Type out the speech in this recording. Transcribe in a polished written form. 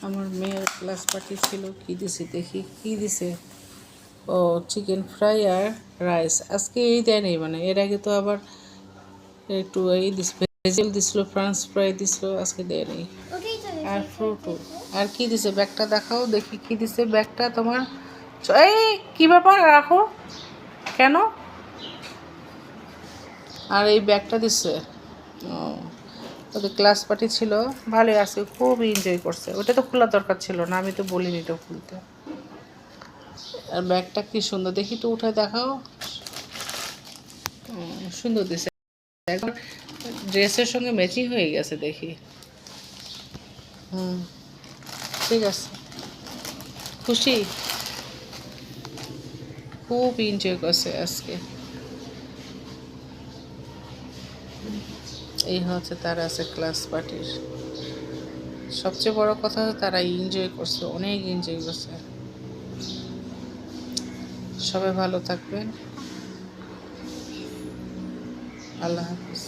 আমার মেয়ের class party ছিল। কি দিছে দেখি, কি দিছে? ও চিকেন ফ্রাই আর রাইস। আজকে এই দেয় নেই, মানে এর আগে তো আবার একটু এই দিস ভেজিটেবল দিছিল, ফ্রান্স ফ্রাই দিছিল, আজকে দেয় নেই। আর ফ্রুটও। আর কি দিছে ব্যাগটা দেখাও দেখি, কি দিছে ব্যাগটা তোমার? এই কি ব্যাপার, রাখো কেন? আর এই ব্যাগটা দিছে। ও, ওদের ক্লাস পার্টি ছিল, ভালোই আছে, খুব এনজয় করছে। ওটা তো খোলা দরকার ছিল না, আমি তো বলিনি এটা খুলতে। আর ব্যাগটা কি সুন্দর, দেখি তো উঠে দেখাও। সুন্দর দিছে, একবার ড্রেসের সঙ্গে ম্যাচিং হয়ে গেছে দেখি। হুম, ঠিক আছে, খুশি, খুব এনজয় করছে আজকে। এই হচ্ছে তারা আছে ক্লাস পার্টির সবচেয়ে বড় কথা, তারা এনজয় করছে, অনেক এনজয় করছে। সবাই ভালো থাকবেন, আল্লাহ হাফিজ।